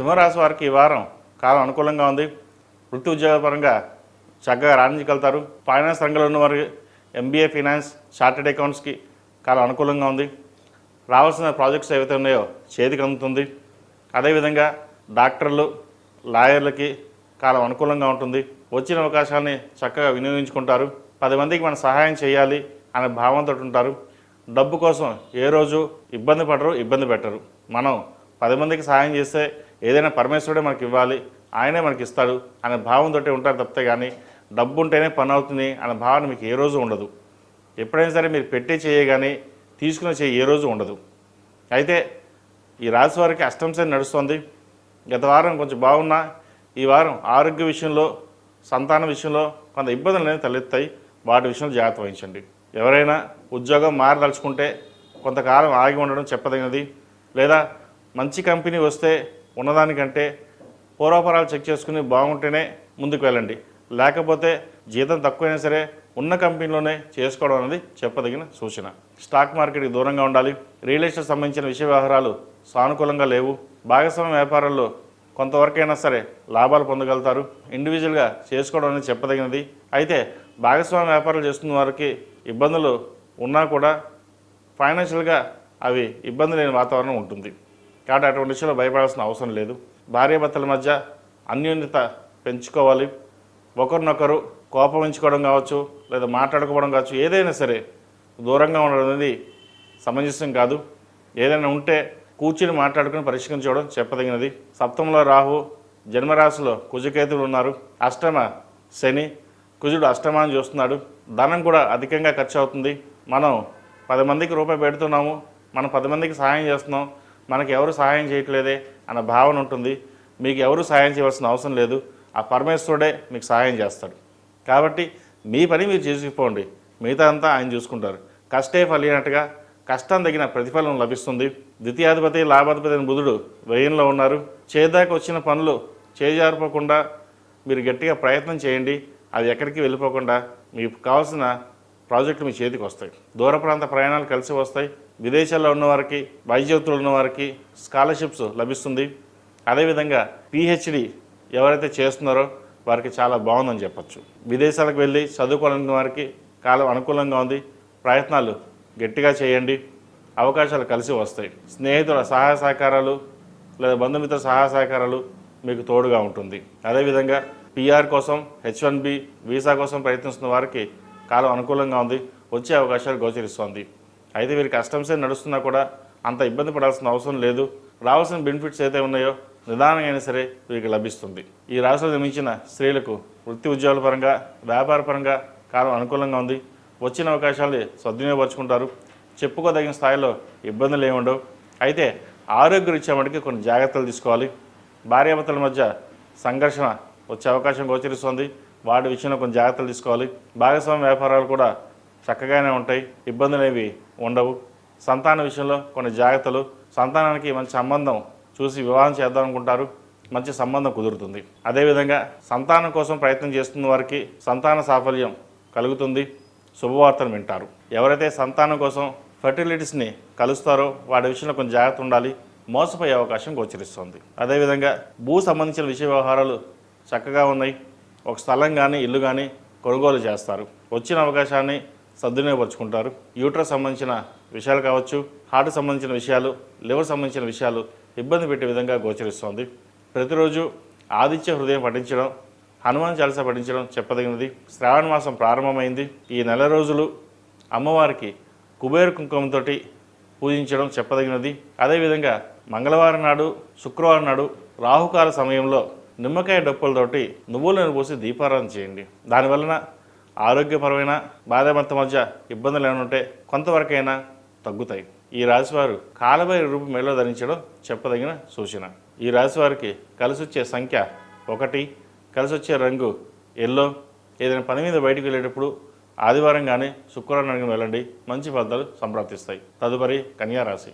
సింహరాశి వారికి ఈ వారం కాలం అనుకూలంగా ఉంది. వృత్తి ఉద్యోగపరంగా చక్కగా రాణించగలుగుతారు. ఫైనాన్స్ రంగంలో ఉన్నవారు ఎంబీఏ ఫైనాన్స్, చార్టెడ్ అకౌంట్స్కి కాలం అనుకూలంగా ఉంది. రావాల్సిన ప్రాజెక్ట్స్ ఏవైతే ఉన్నాయో చేతికి అందుతుంది. అదేవిధంగా డాక్టర్లు, లాయర్లకి కాలం అనుకూలంగా ఉంటుంది. వచ్చిన అవకాశాన్ని చక్కగా వినియోగించుకుంటారు. 10 మందికి మనం సహాయం చేయాలి అనే భావంతో ఉంటారు. డబ్బు కోసం ఏ రోజు ఇబ్బంది పడరు, ఇబ్బంది పెట్టరు. మనం 10 మందికి సహాయం చేస్తే ఏదైనా పరమేశ్వరుడే మనకి ఇవ్వాలి, ఆయనే మనకి ఇస్తాడు అనే భావంతో ఉంటారు తప్పితే కానీ డబ్బు ఉంటేనే పని అవుతుంది అనే భావన మీకు ఏ రోజు ఉండదు. ఎప్పుడైనా సరే మీరు పెట్టే చేయ కానీ తీసుకునే చేయి ఏ రోజు ఉండదు. అయితే ఈ రాశి వారికి అష్టమ శని నడుస్తుంది. గత వారం కొంచెం బాగున్నా ఈ వారం ఆరోగ్య విషయంలో, సంతాన విషయంలో కొంత ఇబ్బందులు అనేవి తలెత్తాయి. వాటి విషయంలో జాగ్రత్త వహించండి. ఎవరైనా ఉద్యోగం మారదలుచుకుంటే కొంతకాలం ఆగి ఉండడం చెప్పదగినది. లేదా మంచి కంపెనీ వస్తే ఉన్నదానికంటే పూర్వాపరాలు చెక్ చేసుకుని బాగుంటేనే ముందుకు వెళ్ళండి. లేకపోతే జీతం తక్కువైనా సరే ఉన్న కంపెనీలోనే చేసుకోవడం అనేది చెప్పదగిన సూచన. స్టాక్ మార్కెట్కి దూరంగా ఉండాలి. రియల్ ఎస్టేట్ సంబంధించిన విషయ వ్యవహారాలు సానుకూలంగా లేవు. భాగస్వామ్య వ్యాపారాల్లో కొంతవరకైనా సరే లాభాలు పొందగలుగుతారు. ఇండివిజువల్గా చేసుకోవడం అనేది చెప్పదగినది. అయితే భాగస్వామ్య వ్యాపారాలు చేస్తున్న వారికి ఇబ్బందులు ఉన్నా కూడా ఫైనాన్షియల్గా అవి ఇబ్బంది లేని వాతావరణం ఉంటుంది. కాబట్టి అటువంటి విషయంలో భయపడాల్సిన అవసరం లేదు. భార్యాభర్తల మధ్య అన్యోన్యత పెంచుకోవాలి. ఒకరినొకరు కోపమించుకోవడం కావచ్చు, లేదా మాట్లాడుకోవడం కావచ్చు, ఏదైనా సరే దూరంగా ఉండడం అనేది సమంజసం కాదు. ఏదైనా ఉంటే కూర్చుని మాట్లాడుకుని పరిష్కరించుకోవడం చెప్పదగినది. సప్తమంలో రాహు, జన్మరాశిలో కుజకేతువులు ఉన్నారు. అష్టమ శని, కుజుడు అష్టమాన్ని చూస్తున్నాడు. ధనం కూడా అధికంగా ఖర్చు అవుతుంది. మనం 10 మందికి రూపాయి పెడుతున్నాము, మనం 10 మందికి సహాయం చేస్తున్నాం, మనకి ఎవరు సహాయం చేయట్లేదే అన్న భావన ఉంటుంది. మీకు ఎవరు సహాయం చేయవలసిన అవసరం లేదు. ఆ పరమేశ్వరుడే మీకు సహాయం చేస్తాడు. కాబట్టి మీ పని మీరు చేసుకుపోండి, మిగతా అంతా ఆయన చూసుకుంటారు. కష్టే ఫలినట్టుగా కష్టం తగిన ప్రతిఫలం లభిస్తుంది. ద్వితీయాధిపతి, లాభాధిపతి అయిన బుధుడు వ్యయంలో ఉన్నారు. చేదాకా వచ్చిన పనులు చేజారిపోకుండా మీరు గట్టిగా ప్రయత్నం చేయండి. అవి ఎక్కడికి వెళ్ళిపోకుండా మీకు కావాల్సిన ప్రాజెక్టులు మీ చేతికి వస్తాయి. దూర ప్రాంత ప్రయాణాలు కలిసి వస్తాయి. విదేశాల్లో ఉన్నవారికి, వైద్యోత్తులు ఉన్నవారికి స్కాలర్షిప్స్ లభిస్తుంది. అదేవిధంగా పిహెచ్డి ఎవరైతే చేస్తున్నారో వారికి చాలా బాగుందని చెప్పచ్చు. విదేశాలకు వెళ్ళి చదువుకోవాలనుకున్న వారికి కాలం అనుకూలంగా ఉంది. ప్రయత్నాలు గట్టిగా చేయండి, అవకాశాలు కలిసి వస్తాయి. స్నేహితుల సహాయ సహకారాలు లేదా బంధుమిత్రుల సహాయ సహకారాలు మీకు తోడుగా ఉంటుంది. అదేవిధంగా పిఆర్ కోసం, H1B వీసా కోసం ప్రయత్నిస్తున్న వారికి కాలం అనుకూలంగా ఉంది. వచ్చే అవకాశాలు గోచరిస్తోంది. అయితే వీరికి అష్టమ శని నడుస్తున్నా కూడా అంత ఇబ్బంది పడాల్సిన అవసరం లేదు. రావాల్సిన బెనిఫిట్స్ ఏదైతే ఉన్నాయో నిదానంగా అయినా సరే వీరికి లభిస్తుంది. ఈ రాశిలో జన్మించిన స్త్రీలకు వృత్తి ఉద్యోగాల పరంగా, వ్యాపార పరంగా కాలం అనుకూలంగా ఉంది. వచ్చిన అవకాశాలు సద్వినియోగపరుచుకుంటారు. చెప్పుకోదగిన స్థాయిలో ఇబ్బందులు ఏమి ఉండవు. అయితే ఆరోగ్య రీత్యా మటుకు కొన్ని జాగ్రత్తలు తీసుకోవాలి. భార్యాభర్తల మధ్య సంఘర్షణ వచ్చే అవకాశం గోచరిస్తుంది. వాటి విషయంలో కొన్ని జాగ్రత్తలు తీసుకోవాలి. భాగస్వామ్య వ్యాపారాలు కూడా చక్కగానే ఉంటాయి, ఇబ్బందులు ఏవి ఉండవు. సంతాన విషయంలో కొన్ని జాగ్రత్తలు. సంతానానికి మంచి సంబంధం చూసి వివాహం చేద్దాం అనుకుంటారు, మంచి సంబంధం కుదురుతుంది. అదేవిధంగా సంతానం కోసం ప్రయత్నం చేస్తున్న వారికి సంతాన సాఫల్యం కలుగుతుంది. శుభవార్తను వింటారు. ఎవరైతే సంతానం కోసం ఫర్టిలిటీస్ని కలుస్తారో వాటి విషయంలో కొంచెం జాగ్రత్త ఉండాలి. మోసపోయే అవకాశం గోచరిస్తుంది. అదేవిధంగా భూ సంబంధించిన విషయ వ్యవహారాలు చక్కగా ఉన్నాయి. ఒక స్థలం కానీ, ఇల్లు కానీ కొనుగోలు చేస్తారు. వచ్చిన అవకాశాన్ని సద్వినియోగపరుచుకుంటారు. యూట్రస్ సంబంధించిన విషయాలు కావచ్చు, హార్ట్ సంబంధించిన విషయాలు, లివర్ సంబంధించిన విషయాలు ఇబ్బంది పెట్టే విధంగా గోచరిస్తోంది. ప్రతిరోజు ఆదిత్య హృదయం పఠించడం, హనుమాన్ చాలీసా పఠించడం చెప్పదగినది. శ్రావణ మాసం ప్రారంభమైంది. ఈ నెల రోజులు అమ్మవారికి కుబేర కుంకుమంతో పూజించడం చెప్పదగినది. అదేవిధంగా మంగళవారం నాడు, శుక్రవారం నాడు రాహుకాల సమయంలో నిమ్మకాయ డొప్పలతోటి నువ్వుల నూనె పోసి దీపారాధన చేయండి. దానివలన ఆరోగ్యపరమైన భార్యాభర్త మధ్య ఇబ్బందులు ఏమైనా ఉంటే కొంతవరకైనా తగ్గుతాయి. ఈ రాశివారు కాలభైరవ రూపం మెడలో ధరించడం చెప్పదగిన సూచన. ఈ రాశివారికి కలిసి వచ్చే సంఖ్య 1, కలిసి వచ్చే రంగు ఎల్లో. ఏదైనా పని మీద బయటకు వెళ్ళేటప్పుడు ఆదివారం కానీ శుక్రవారం కానీ వెళ్ళండి, మంచి ఫలితాలు సంప్రాప్తిస్తాయి. తదుపరి కన్యా రాశి.